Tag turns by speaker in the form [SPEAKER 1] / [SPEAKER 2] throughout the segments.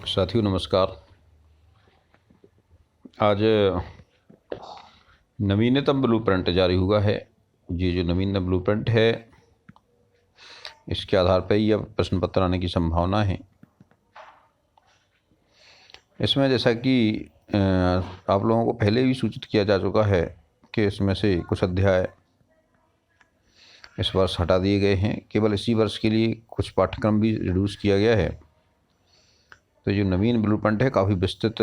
[SPEAKER 1] साथियों नमस्कार। आज नवीनतम ब्लूप्रिंट जारी हुआ है। ये जो नवीनतम ब्लूप्रिंट है इसके आधार पर ही अब प्रश्न पत्र आने की संभावना है। इसमें जैसा कि आप लोगों को पहले भी सूचित किया जा चुका है कि इसमें से कुछ अध्याय इस वर्ष हटा दिए गए हैं। केवल इसी वर्ष के लिए कुछ पाठ्यक्रम भी रिड्यूस किया गया है। तो जो नवीन ब्लूप्रिंट है काफ़ी विस्तृत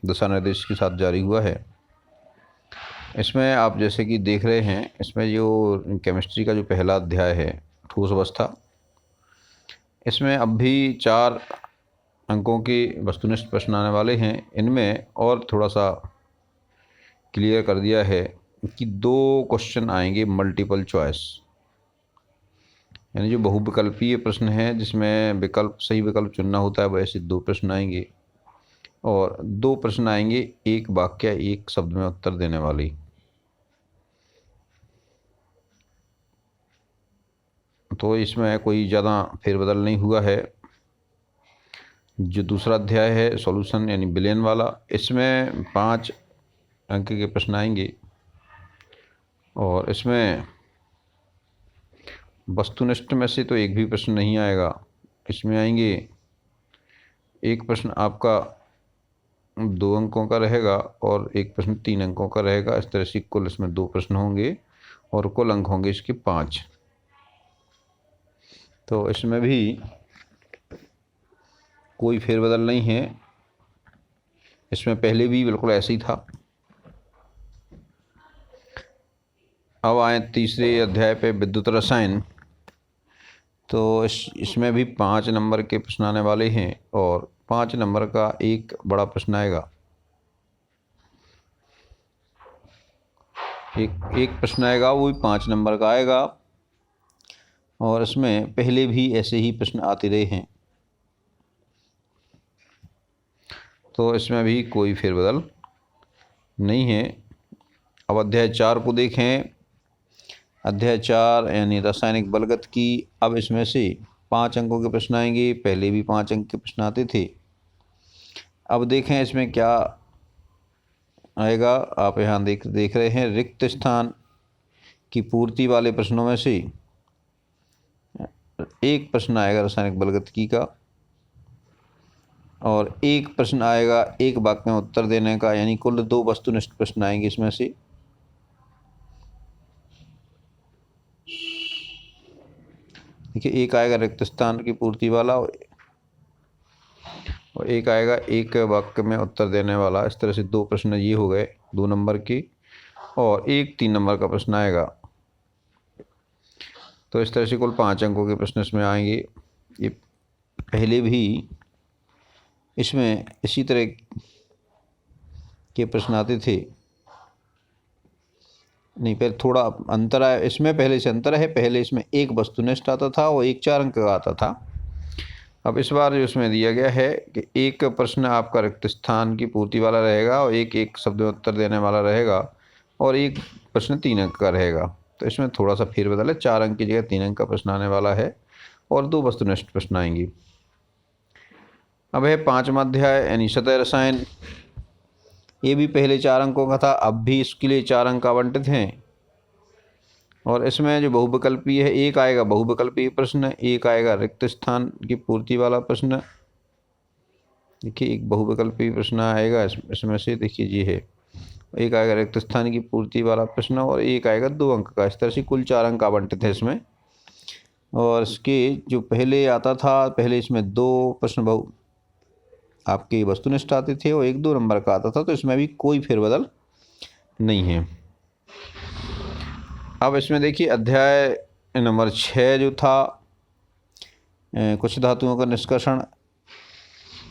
[SPEAKER 1] दिशा निर्देश के साथ जारी हुआ है। इसमें आप जैसे कि देख रहे हैं, इसमें जो केमिस्ट्री का जो पहला अध्याय है ठोस अवस्था, इसमें अब भी 4 अंकों के वस्तुनिष्ठ प्रश्न आने वाले हैं। इनमें और थोड़ा सा क्लियर कर दिया है कि 2 क्वेश्चन आएंगे मल्टीपल चॉइस, यानी जो बहुविकल्पीय प्रश्न है जिसमें सही विकल्प चुनना होता है, वैसे 2 प्रश्न आएंगे और 2 प्रश्न आएंगे एक वाक्य एक शब्द में उत्तर देने वाली। तो इसमें कोई ज़्यादा फेरबदल नहीं हुआ है। जो दूसरा अध्याय है सॉल्यूशन यानी बिलियन वाला, इसमें 5 अंक के प्रश्न आएंगे और इसमें वस्तुनिष्ठ में से तो एक भी प्रश्न नहीं आएगा। इसमें आएंगे एक प्रश्न आपका 2 अंकों का रहेगा और एक प्रश्न 3 अंकों का रहेगा। इस तरह से कुल इसमें 2 प्रश्न होंगे और कुल अंक होंगे इसके 5। तो इसमें भी कोई फेरबदल नहीं है। इसमें पहले भी बिल्कुल ऐसे ही था। अब आए तीसरे अध्याय पे विद्युत रसायन। तो इसमें भी 5 नंबर के प्रश्न आने वाले हैं और 5 नंबर का एक बड़ा प्रश्न आएगा। एक प्रश्न आएगा, वो भी 5 नंबर का आएगा और इसमें पहले भी ऐसे ही प्रश्न आते रहे हैं। तो इसमें भी कोई फेरबदल नहीं है। अब अध्याय 4 को देखें। अध्याय 4 यानी रासायनिक बलगत की। अब इसमें से 5 अंकों के प्रश्न आएंगे। पहले भी 5 अंक के प्रश्न आते थे। अब देखें इसमें क्या आएगा। आप यहाँ देख रहे हैं, रिक्त स्थान की पूर्ति वाले प्रश्नों में से एक प्रश्न आएगा रासायनिक बलगतिकी का और एक प्रश्न आएगा एक वाक्य में उत्तर देने का, यानी कुल 2 वस्तुनिष्ठ प्रश्न आएंगे इसमें से। देखिए, एक आएगा रिक्त स्थान की पूर्ति वाला और एक आएगा एक वाक्य में उत्तर देने वाला। इस तरह से 2 प्रश्न ये हो गए 2 नंबर के और एक 3 नंबर का प्रश्न आएगा। तो इस तरह से कुल 5 अंकों के प्रश्न इसमें आएंगे। ये पहले भी इसमें इसी तरह के प्रश्न आते थे। नहीं, पहले थोड़ा अंतर है इसमें, पहले से अंतर है। पहले इसमें एक वस्तुनिष्ठ आता था और एक 4 अंक का आता था। अब इस बार जो इसमें दिया गया है कि एक प्रश्न आपका रिक्त स्थान की पूर्ति वाला रहेगा और एक शब्द में उत्तर देने वाला रहेगा और एक प्रश्न 3 अंक का रहेगा। तो इसमें थोड़ा सा फेरबदल है। 4 अंक की जगह 3 अंक का प्रश्न आने वाला है और 2 वस्तुनिष्ठ प्रश्न आएंगे। अब है 5वां अध्याय यानी सतह रसायन। ये भी पहले 4 अंकों का था, अब भी इसके लिए 4 अंक आवंटित हैं और इसमें जो बहुविकल्पीय है, एक आएगा बहुविकल्पीय प्रश्न, एक आएगा रिक्त स्थान की पूर्ति वाला प्रश्न। देखिए, एक बहुविकल्पीय प्रश्न आएगा इसमें से, देखिए ये है, एक आएगा रिक्त स्थान की पूर्ति वाला प्रश्न और एक आएगा 2 अंक का। इस तरह से कुल 4 अंक आवंटित है इसमें। और इसके जो पहले आता था, पहले इसमें 2 प्रश्न आपके वस्तुनिष्ठ आते थे और एक 2 नंबर का आता था। तो इसमें भी कोई फेरबदल नहीं है। अब इसमें देखिए अध्याय नंबर 6 जो था, कुछ धातुओं का निष्कर्षण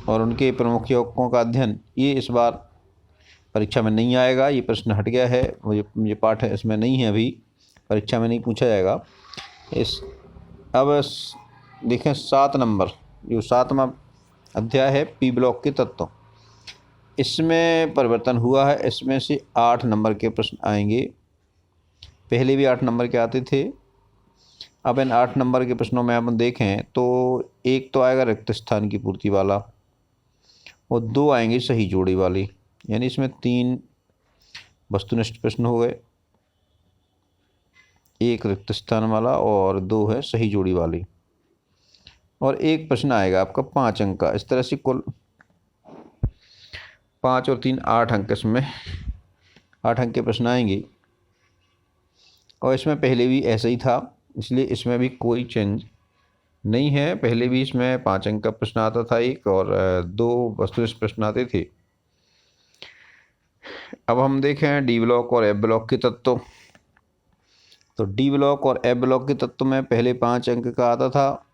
[SPEAKER 1] और उनके प्रमुख यौगिकों का अध्ययन, ये इस बार परीक्षा में नहीं आएगा। ये प्रश्न हट गया है। ये पाठ है इसमें नहीं है, अभी परीक्षा में नहीं पूछा जाएगा। अब देखें 7 नंबर, जो 7वां अध्याय है पी ब्लॉक के तत्व। इसमें परिवर्तन हुआ है। इसमें से 8 नंबर के प्रश्न आएंगे। पहले भी 8 नंबर के आते थे। अब इन 8 नंबर के प्रश्नों में हम देखें तो एक तो आएगा रिक्त स्थान की पूर्ति वाला, और 2 आएंगे सही जोड़ी वाली, यानी इसमें 3 वस्तुनिष्ठ प्रश्न हो गए, 1 रिक्त स्थान वाला और 2 है सही जोड़ी वाली, और 1 प्रश्न आएगा आपका 5 अंक का। इस तरह से कुल 5 और 3 8 अंक, इसमें 8 अंक के प्रश्न आएंगे। और इसमें पहले भी ऐसा ही था, इसलिए इसमें भी कोई चेंज नहीं है। पहले भी इसमें 5 अंक का प्रश्न आता था एक, और 2 वस्तुनिष्ठ प्रश्न आते थे। अब हम देखें डी ब्लॉक और एफ ब्लॉक के तत्व। तो डी ब्लॉक और एफ ब्लॉक के तत्व में पहले 5 अंक का आता था,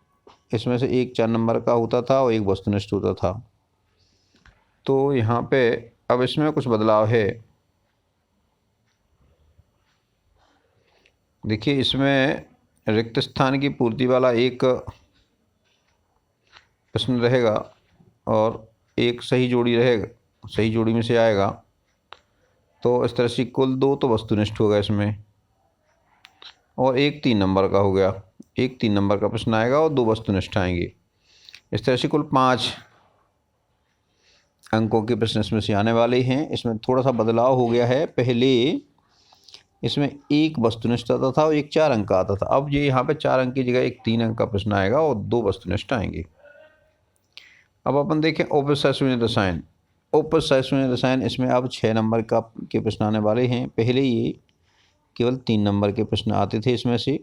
[SPEAKER 1] इसमें से 1 4 नंबर का होता था और 1 वस्तुनिष्ठ होता था। तो यहाँ पे अब इसमें कुछ बदलाव है। देखिए, इसमें रिक्त स्थान की पूर्ति वाला 1 प्रश्न रहेगा और 1 सही जोड़ी रहेगा, सही जोड़ी में से आएगा। तो इस तरह से कुल 2 तो वस्तुनिष्ठ होगा इसमें, और 1 3 नंबर का हो गया। 1 3 नंबर का प्रश्न आएगा और 2 वस्तुनिष्ठ आएंगे। इस तरह से कुल 5 अंकों के प्रश्न इसमें से आने वाले हैं। इसमें थोड़ा सा बदलाव हो गया है, पहले इसमें 1 वस्तुनिष्ठ आता था और 1 4 अंक का आता था। अब ये यहाँ पे 4 अंक की जगह 1 3 अंक का प्रश्न आएगा और 2 वस्तुनिष्ठ आएंगे। अब अपन देखें औपसय शून्य रसायन। औपसय शून्य रसायन, इसमें अब 6 नंबर का के प्रश्न आने वाले हैं। पहले ये केवल 3 नंबर के प्रश्न आते थे इसमें से,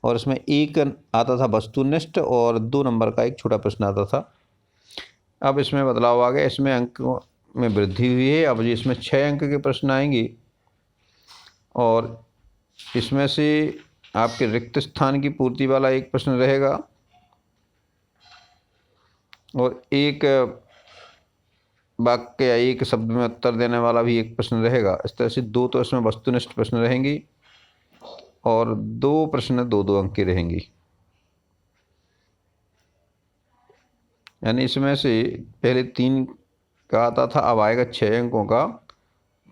[SPEAKER 1] और इसमें 1 आता था वस्तुनिष्ठ और 2 नंबर का एक छोटा प्रश्न आता था। अब इसमें बदलाव आ गया, इसमें अंक में वृद्धि हुई है। अब इसमें 6 अंक के प्रश्न आएंगे, और इसमें से आपके रिक्त स्थान की पूर्ति वाला 1 प्रश्न रहेगा और 1 वाक्य या 1 शब्द में उत्तर देने वाला भी 1 प्रश्न रहेगा। इस तरह से 2 तो इसमें वस्तुनिष्ठ प्रश्न रहेंगी और 2 प्रश्न 2 2 अंक के रहेंगी। यानी इसमें से पहले 3 का आता था, अब आएगा 6 अंकों का।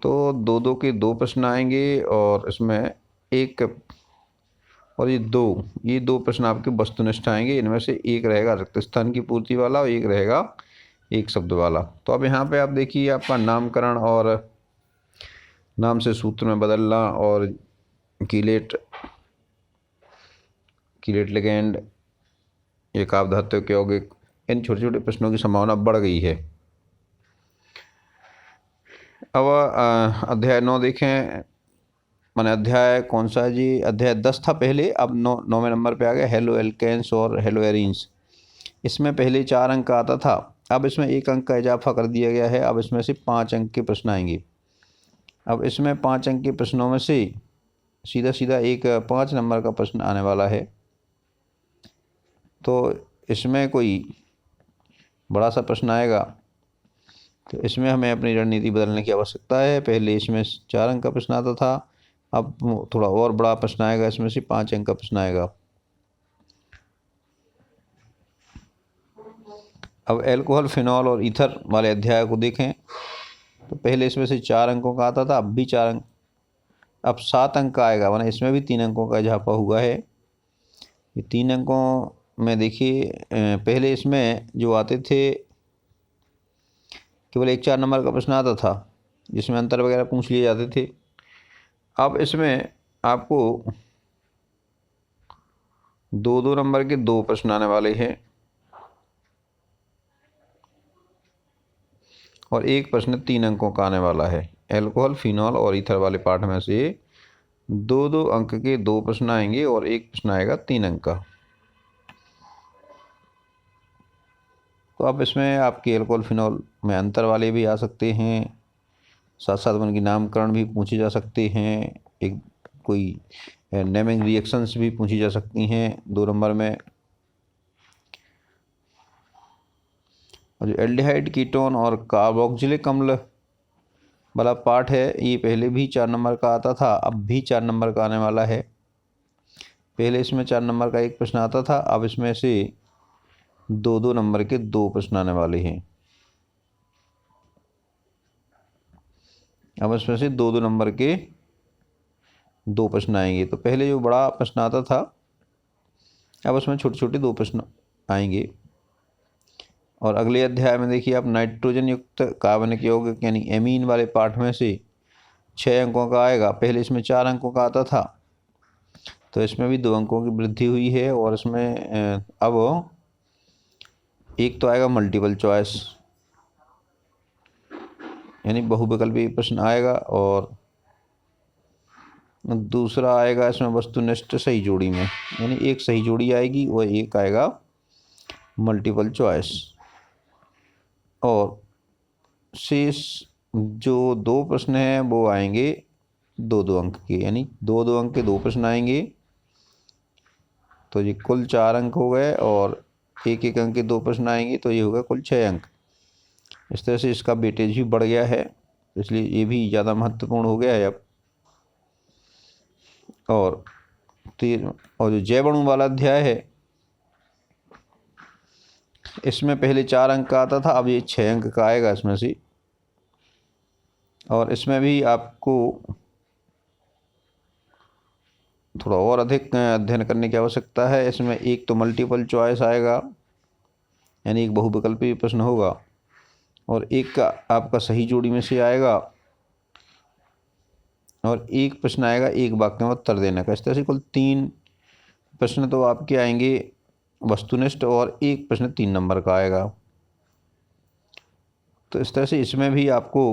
[SPEAKER 1] तो 2 2 के 2 प्रश्न आएंगे, और इसमें 1 और ये 2 प्रश्न आपके वस्तुनिष्ठ आएंगे। इनमें से 1 रहेगा रिक्त स्थान की पूर्ति वाला और 1 रहेगा 1 शब्द वाला। तो अब यहाँ पे आप देखिए, आपका नामकरण और नाम से सूत्र में बदलना और कीलेट लिगेंड, एक आपधातु के यौगिक, इन छोटे छोटे प्रश्नों की संभावना बढ़ गई है। अब अध्याय 9 देखें। मैंने अध्याय कौन सा है जी? अध्याय 10 था पहले, अब 9वें नंबर पे आ गया हेलो एल्केन्स और हेलो एरीन्स। इसमें पहले 4 अंक का आता था, अब इसमें 1 अंक का इजाफा कर दिया गया है। अब इसमें से 5 अंक के प्रश्न आएंगे। अब इसमें 5 अंक के प्रश्नों में से सीधा सीधा एक 5 नंबर का प्रश्न आने वाला है। तो इसमें कोई बड़ा सा प्रश्न आएगा, तो इसमें हमें अपनी रणनीति बदलने की आवश्यकता है। पहले इसमें 4 अंक का प्रश्न आता था, अब थोड़ा और बड़ा प्रश्न आएगा, इसमें से 5 अंक का प्रश्न आएगा। अब एल्कोहल, फिनॉल और ईथर वाले अध्याय को देखें। तो पहले इसमें से 4 अंकों का आता था, अब भी 4 अंक, अब 7 अंक का आएगा, वरना इसमें भी 3 अंकों का इजाफा हुआ है। ये 3 अंकों में देखिए, पहले इसमें जो आते थे केवल 1 4 नंबर का प्रश्न आता था, जिसमें अंतर वगैरह पूछ लिए जाते थे। अब इसमें आपको 2 2 नंबर के 2 प्रश्न आने वाले हैं, और 1 प्रश्न 3 अंकों का आने वाला है। एल्कोहल, फिनॉल और ईथर वाले पाठ में से 2 2 अंक के 2 प्रश्न आएंगे और 1 प्रश्न आएगा 3 अंक का। तो अब इसमें आपके एल्कोहल, फिनॉल में अंतर वाले भी आ सकते हैं, साथ साथ उनकी नामकरण भी पूछे जा सकते हैं, एक कोई नेमिंग रिएक्शंस भी पूछी जा सकती हैं 2 नंबर में। और जो एल्डिहाइड, कीटोन और कार्बोक्सिलिक अम्ल वाला पार्ट है, ये पहले भी 4 नंबर का आता था, अब भी 4 नंबर का आने वाला है। पहले इसमें 4 नंबर का 1 प्रश्न आता था, अब इसमें से 2 2 नंबर के 2 प्रश्न आने वाले हैं। अब इसमें से 2 2 नंबर के 2 प्रश्न आएंगे। तो पहले जो बड़ा प्रश्न आता था, अब उसमें छोटे छोटे 2 प्रश्न आएंगे। और अगले अध्याय में देखिए आप नाइट्रोजन युक्त कार्बनिक यौगिक यानी एमीन वाले पाठ में से 6 अंकों का आएगा। पहले इसमें 4 अंकों का आता था, तो इसमें भी 2 अंकों की वृद्धि हुई है। और इसमें अब एक तो आएगा मल्टीपल चॉइस यानी बहुविकल्पी प्रश्न आएगा, और दूसरा आएगा इसमें वस्तुनिष्ठ सही जोड़ी में, यानी एक सही जोड़ी आएगी और एक आएगा मल्टीपल चॉइस। और शेष जो 2 प्रश्न हैं वो आएंगे 2-2 अंक के, यानी 2-2 अंक के 2 प्रश्न आएंगे। तो ये कुल 4 अंक हो गए, और 1-1 अंक के 2 प्रश्न आएंगे, तो ये होगा कुल 6 अंक। इस तरह से इसका वेटेज भी बढ़ गया है, इसलिए ये भी ज़्यादा महत्वपूर्ण हो गया है अब। और जो जैव अणु वाला अध्याय है, इसमें पहले 4 अंक का आता था, अब ये 6 अंक का आएगा इसमें से। और इसमें भी आपको थोड़ा और अधिक अध्ययन करने की आवश्यकता है। इसमें एक तो मल्टीपल चॉइस आएगा, यानी एक बहुविकल्पी प्रश्न होगा, और एक का आपका सही जोड़ी में से आएगा, और एक प्रश्न आएगा एक वाक्य में उत्तर देने का। इस तरह से कुल 3 प्रश्न तो आपके आएंगे वस्तुनिष्ठ, और एक प्रश्न 3 नंबर का आएगा। तो इस तरह से इसमें भी आपको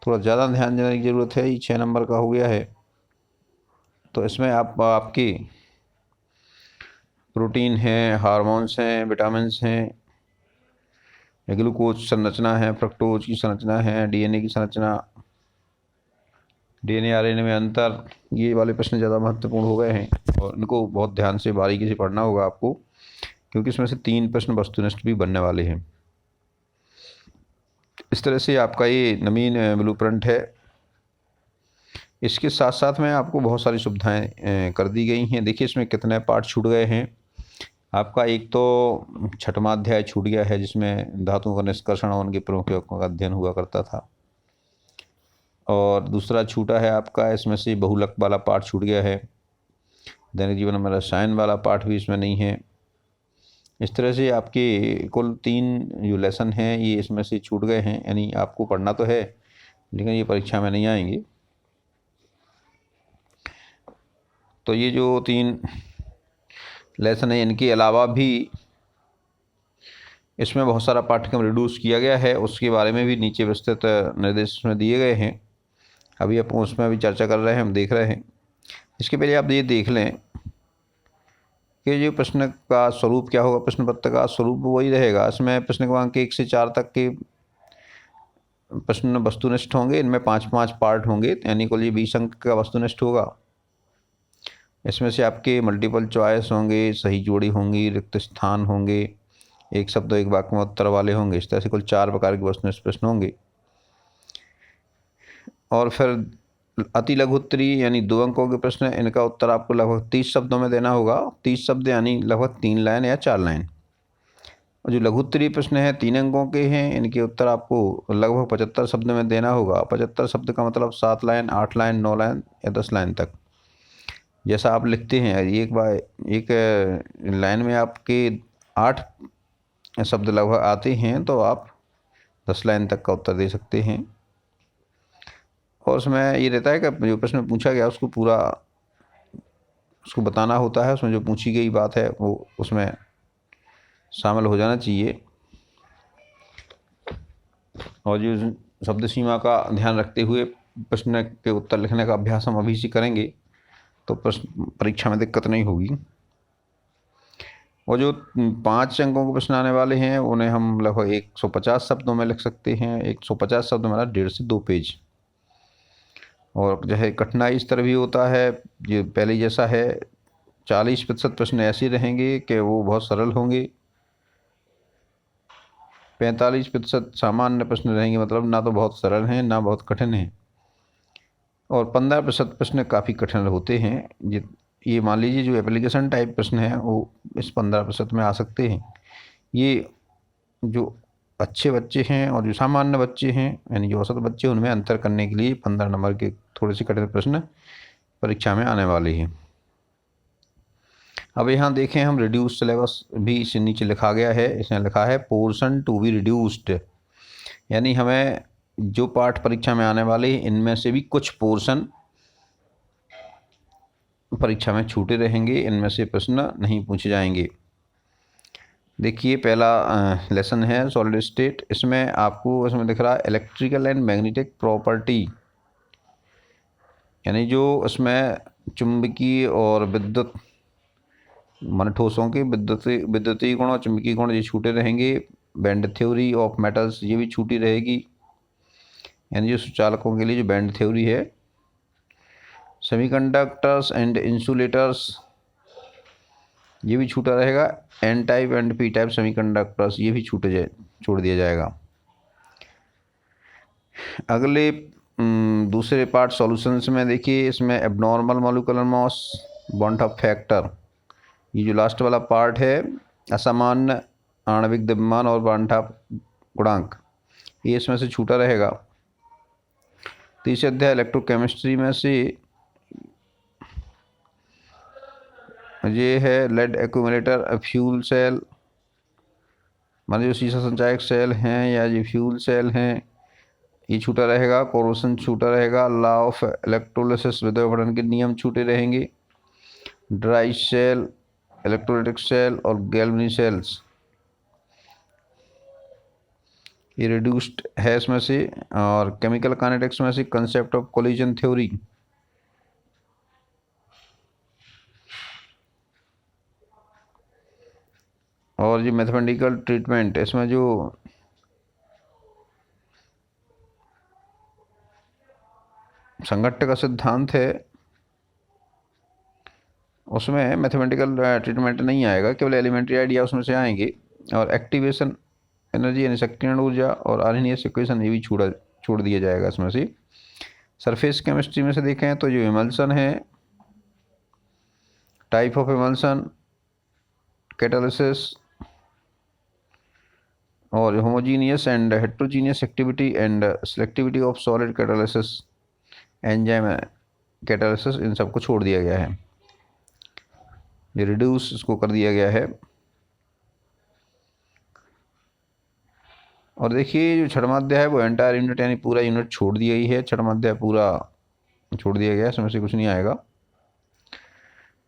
[SPEAKER 1] थोड़ा ज़्यादा ध्यान देने की ज़रूरत है। ये 6 नंबर का हो गया है, तो इसमें आपकी प्रोटीन हैं, हार्मोन्स हैं, विटामिन्स हैं, ग्लूकोज संरचना है, फ्रक्टोज की संरचना है, डीएनए की संरचना, डीएनए आरएनए में अंतर, ये वाले प्रश्न ज़्यादा महत्वपूर्ण हो गए हैं, और इनको बहुत ध्यान से बारीकी से पढ़ना होगा आपको, क्योंकि इसमें से 3 प्रश्न वस्तुनिष्ठ भी बनने वाले हैं। इस तरह से आपका ये नवीन ब्लूप्रिंट है। इसके साथ साथ में आपको बहुत सारी सुविधाएं कर दी गई हैं। देखिए इसमें कितने पार्ट छूट गए हैं। आपका एक तो 6वां अध्याय छूट गया है, जिसमें धातुओं का निष्कर्षण और उनके प्रमुख यौगिकों का अध्ययन हुआ करता था। और दूसरा छूटा है आपका इसमें से बहुलक वाला पार्ट छूट गया है। दैनिक जीवन में रसायन वाला पार्ट भी इसमें नहीं है। इस तरह से आपके कुल 3 जो लेसन हैं ये इसमें से छूट गए हैं, यानी आपको पढ़ना तो है लेकिन ये परीक्षा में नहीं आएंगे। तो ये जो 3 लेसन है, इनके अलावा भी इसमें बहुत सारा पाठ्यक्रम रिड्यूस किया गया है, उसके बारे में भी नीचे विस्तृत निर्देश में दिए गए हैं। अभी अपन उसमें भी चर्चा कर रहे हैं, हम देख रहे हैं। इसके पहले आप ये देख लें कि जो प्रश्न का स्वरूप क्या होगा। प्रश्न पत्र का स्वरूप वही रहेगा। इसमें प्रश्न क्रमांक 1 से 4 तक के प्रश्न वस्तुनिष्ठ होंगे। इनमें 5-5 पार्ट होंगे, यानी कुल ये 20 अंक का वस्तुनिष्ठ होगा। इसमें से आपके मल्टीपल चॉइस होंगे, सही जोड़ी होंगी, रिक्त स्थान होंगे, एक शब्द एक वाक्य में उत्तर वाले होंगे। इस तरह से कुल 4 प्रकार के वस्तुनिष्ठ प्रश्न होंगे। और फिर अति लघु उत्तरी यानी 2 अंकों के प्रश्न, इनका उत्तर आपको लगभग 30 शब्दों में देना होगा। 30 शब्द यानी लगभग 3 लाइन या 4 लाइन। और जो लघु उत्तरीय प्रश्न है 3 अंकों के हैं, इनके उत्तर आपको लगभग 75 शब्द में देना होगा। 75 शब्द का मतलब 7 लाइन, 8 लाइन, 9 लाइन या 10 लाइन तक, जैसा आप लिखते हैं। एक लाइन में आपके 8 शब्द लगभग आते हैं, तो आप 10 लाइन तक का उत्तर दे सकते हैं। और उसमें ये रहता है कि जो प्रश्न पूछा गया उसको पूरा उसको बताना होता है। उसमें जो पूछी गई बात है वो उसमें शामिल हो जाना चाहिए। और जो शब्द सीमा का ध्यान रखते हुए प्रश्न के उत्तर लिखने का अभ्यास हम अभी से करेंगे, तो प्रश्न परीक्षा में दिक्कत नहीं होगी। और जो 5 अंकों के प्रश्न आने वाले हैं उन्हें हम लगभग 150 शब्दों में लिख सकते हैं। 150 शब्द हमारा 1.5 से 2 पेज। और जो है कठिनाई स्तर भी होता है, ये पहले जैसा है। 40% प्रश्न ऐसे रहेंगे कि वो बहुत सरल होंगे। 45% सामान्य प्रश्न रहेंगे, मतलब ना तो बहुत सरल हैं ना बहुत कठिन हैं। और 15% प्रश्न काफ़ी कठिन होते हैं। ये मान लीजिए जो एप्लीकेशन टाइप प्रश्न है वो इस 15% में आ सकते हैं। ये जो अच्छे बच्चे हैं और जो सामान्य बच्चे हैं, यानी जो औसत बच्चे, उनमें अंतर करने के लिए 15 नंबर के थोड़े से कठिन प्रश्न परीक्षा में आने वाले हैं। अब यहाँ देखें हम रिड्यूस सिलेबस भी इसे नीचे लिखा गया है, इसमें लिखा है पोर्शन टू बी रिड्यूस्ड, यानी हमें जो पाठ परीक्षा में आने वाले हैं इनमें से भी कुछ पोर्शन परीक्षा में छूटे रहेंगे, इनमें से प्रश्न नहीं पूछे जाएंगे। देखिए पहला लेसन है सॉलिड स्टेट, इसमें आपको इसमें दिख रहा है इलेक्ट्रिकल एंड मैग्नेटिक प्रॉपर्टी, यानी जो इसमें चुंबकीय और विद्युत मान ठोसों के विद्युतीय गुण और चुंबकीय गुण ये छूटे रहेंगे। बैंड थ्योरी ऑफ मेटल्स ये भी छूटी रहेगी, यानी जो सुचालकों के लिए जो बैंड थ्योरी है। सेमीकंडक्टर्स एंड इंसुलेटर्स ये भी छूटा रहेगा। N type and P type semiconductors ये भी छोड़ दिया जाएगा। अगले दूसरे पार्ट सॉल्यूशंस में देखिए, इसमें abnormal molecular mass, bond-of factor, ये जो लास्ट वाला पार्ट है असामान्य आणविक द्रव्यमान और बॉन्ड-ऑफ गुणांक, ये इसमें से छूटा रहेगा। तीसरे अध्याय इलेक्ट्रोकेमिस्ट्री में से ये है लेड एक्यूमुलेटर, फ्यूल सेल, माने जो शीशा संचायक सेल हैं या ये फ्यूल सेल हैं ये छूटा रहेगा। कोरोसन छूटा रहेगा। लॉ ऑफ इलेक्ट्रोलिसिस विद्युत के नियम छूटे रहेंगे। ड्राई सेल, इलेक्ट्रोलाइटिक सेल और गैल्वेनी सेल्स ये रिड्यूस्ड है इसमें से। और केमिकल काइनेटिक्स में से कंसेप्ट ऑफ कोलिजन थ्योरी, और ये मैथमेटिकल ट्रीटमेंट, इसमें जो संघट्ट का सिद्धांत है उसमें मैथमेटिकल ट्रीटमेंट नहीं आएगा, केवल एलिमेंट्री आइडिया उसमें से आएंगे। और एक्टिवेशन एनर्जी यानी सक्रियण ऊर्जा और आर्हेनियस इक्वेशन ये भी छोड़ दिया जाएगा इसमें से। सरफेस केमिस्ट्री में से देखें तो जो इमल्सन है, टाइप ऑफ इमल्सन, कैटालिसिस और homogeneous and heterogeneous activity and selectivity of solid catalysis, enzyme catalysis, इन सबको छोड़ दिया गया है, ये रिड्यूस इसको कर दिया गया है। और देखिए जो छठवां अध्याय है वो एंटायर यूनिट यानी पूरा यूनिट छोड़ दिया ही है, छठवां अध्याय पूरा छोड़ दिया गया है, इसमें से कुछ नहीं आएगा।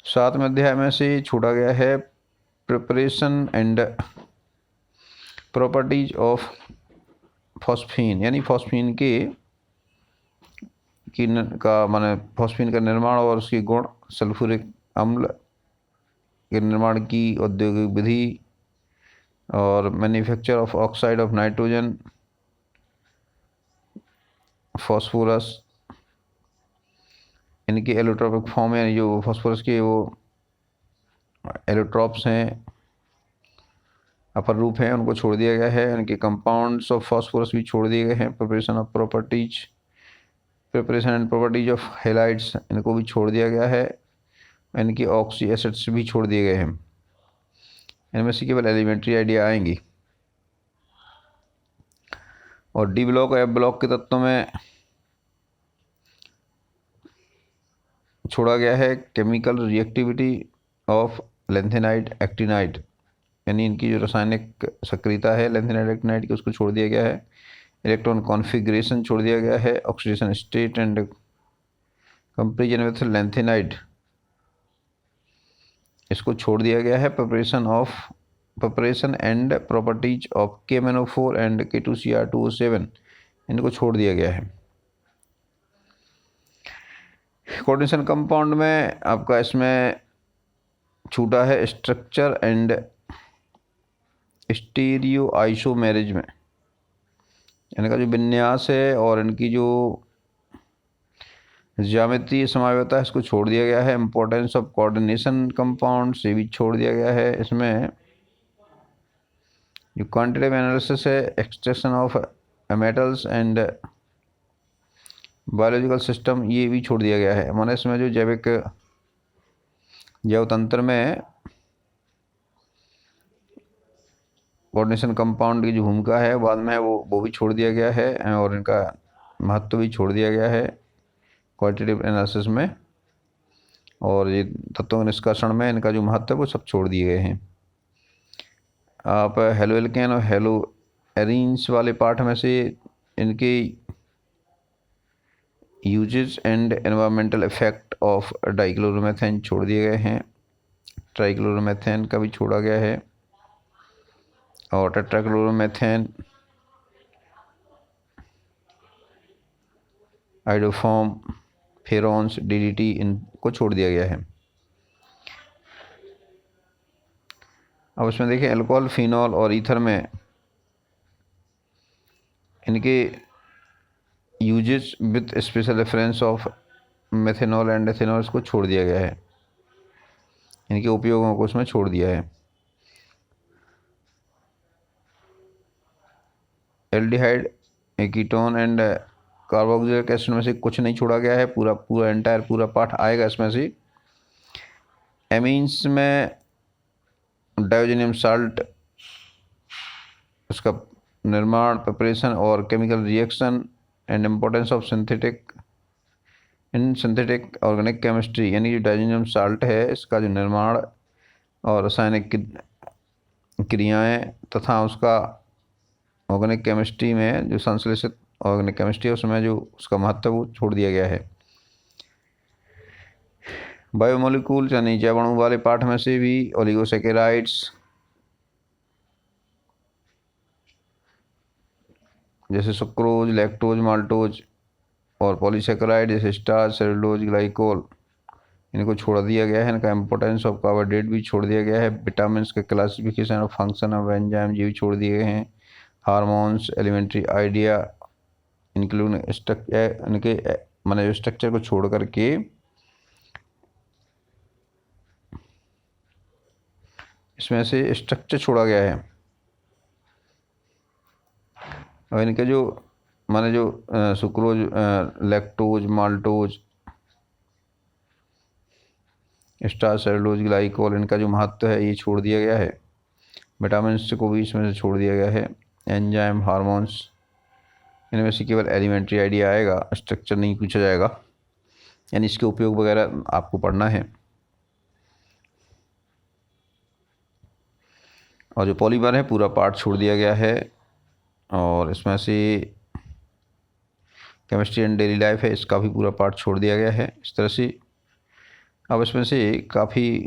[SPEAKER 1] सातवें अध्याय में से छोड़ा गया है preparation and properties of phosphine, यानी फॉस्फीन माने फॉस्फीन का निर्माण और उसके गुण, सल्फ्यूरिक अम्ल के निर्माण की औद्योगिक विधि, और manufacture of oxide of nitrogen, phosphorus, इनके एलोट्रोपिक फॉर्म है, जो फॉस्फोरस के वो एलोट्रॉप्स हैं, अपर रूप हैं, उनको छोड़ दिया गया है। इनके कंपाउंड्स ऑफ फॉस्फोरस भी छोड़ दिए गए हैं। Preparation and properties of halides, इनको भी छोड़ दिया गया है। इनके ऑक्सी एसिड्स भी छोड़ दिए गए हैं। इनमें से केवल एलिमेंट्री आइडिया आएंगी। और डी ब्लॉक और एफ ब्लॉक के तत्वों में छोड़ा गया है chemical reactivity of lanthanide actinide, यानी इनकी जो रासायनिक सक्रियता है लेंथेनाइड एक्टिनाइड की, उसको छोड़ दिया गया है। इलेक्ट्रॉन कॉन्फ़िगरेशन छोड़ दिया गया है। Oxidation state and comparison with lanthanide, इसको छोड़ दिया गया है। Preparation and properties of KMnO4 and K2Cr2O7, इनको छोड़ दिया गया है। कोऑर्डिनेशन कंपाउंड में आपका इसमें छूटा है स्ट्रक्चर एंड स्टीरियो आइसोमेरिज में, इनका जो विन्यास है और इनकी जो ज्यामितीय समावयवता है इसको छोड़ दिया गया है। इम्पोर्टेंस ऑफ कोऑर्डिनेशन कंपाउंड से भी छोड़ दिया गया है। इसमें जो क्वांटिटेटिव एनालिसिस है, extraction of metals and biological system, ये भी छोड़ दिया गया है। हमारे इसमें जो जैव तंत्र में कोऑर्डिनेशन कंपाउंड की जो भूमिका है बाद में है वो भी छोड़ दिया गया है, और इनका महत्व भी छोड़ दिया गया है क्वालिटेटिव एनालिसिस में। और ये तत्वों के निष्कर्षण में इनका जो महत्व है वो सब छोड़ दिए गए हैं। आप हेलो एल्केन और हेलो एरीन्स वाले पार्ट में से इनके uses and environmental effect of dichloromethane छोड़ दिए गए हैं। ट्राइक्लोरोमेथेन का भी छोड़ा गया है और टेट्राक्लोरोमेथेन, आइडोफॉर्म, फेरॉन्स, डीडीटी इनको छोड़ दिया गया है। अब इसमें देखिए अल्कोहल, फिनॉल और ईथर में इनके uses with special reference of methanol and ethanol को छोड़ दिया गया है। इनके उपयोगों को उसमें छोड़ दिया है। Aldehyde, ketone and carboxylic acid में से कुछ नहीं छोड़ा गया है, पूरा पूरा एंटायर पूरा पार्ट आएगा इसमें से। एमीन्स में डायोजेनियम साल्ट, उसका निर्माण, प्रिपरेशन और chemical reaction and importance of synthetic organic chemistry, यानी जो डायोजेनियम साल्ट है इसका जो निर्माण और रासायनिक क्रियाएं तथा उसका ऑर्गेनिक केमिस्ट्री में जो संश्लेषित ऑर्गेनिक केमिस्ट्री है उसमें जो उसका महत्व वो छोड़ दिया गया है। बायोमोलिक्यूल्स यानी जैवाणु वाले पार्ट में से भी ओलिगोसैकेराइड्स जैसे सुक्रोज, लैक्टोज, माल्टोज और पॉलीसैकेराइड जैसे स्टार्च, सेलुलोज, ग्लाइकोल इनको छोड़ दिया गया है। इनका इम्पोर्टेंस ऑफ कार्बोहाइड्रेट भी छोड़ दिया गया है। विटामिन के क्लासिफिकेशन और फंक्शन ऑफ एंजाइम ये भी छोड़ दिए गए हैं। Hormones, elementary idea include structure, इनके माने स्ट्रक्चर को छोड़ करके इसमें से स्ट्रक्चर छोड़ा गया है। और इनके जो माने जो sucrose, lactose, maltose, starch, cellulose, glycol इनका जो महत्व है ये छोड़ दिया गया है। विटामिन को भी इसमें से छोड़ दिया गया है। एंजाइम, हार्मोन्स इनमें से केवल एलिमेंट्री आइडिया आएगा, स्ट्रक्चर नहीं पूछा जाएगा, यानी इसके उपयोग वगैरह आपको पढ़ना है। और जो पॉलीमर है पूरा पार्ट छोड़ दिया गया है। और इसमें से केमिस्ट्री एंड डेली लाइफ है, इसका भी पूरा पार्ट छोड़ दिया गया है। इस तरह से अब इसमें से काफ़ी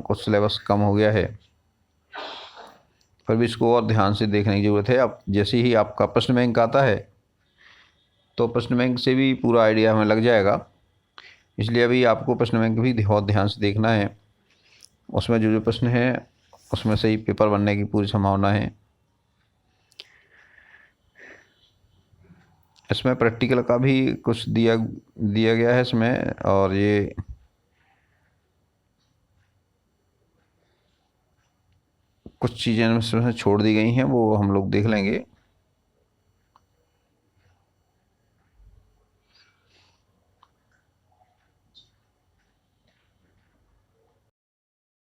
[SPEAKER 1] कुछ सिलेबस कम हो गया है, फिर भी इसको और ध्यान से देखने की ज़रूरत है। अब जैसे ही आपका प्रश्न बैंक आता है तो प्रश्न बैंक से भी पूरा आइडिया हमें लग जाएगा, इसलिए अभी आपको प्रश्न बैंक भी बहुत ध्यान से देखना है। उसमें जो जो प्रश्न है उसमें से ही पेपर बनने की पूरी संभावना है। इसमें प्रैक्टिकल का भी कुछ दिया गया है इसमें, और ये कुछ चीज़ें इसमें छोड़ दी गई हैं वो हम लोग देख लेंगे।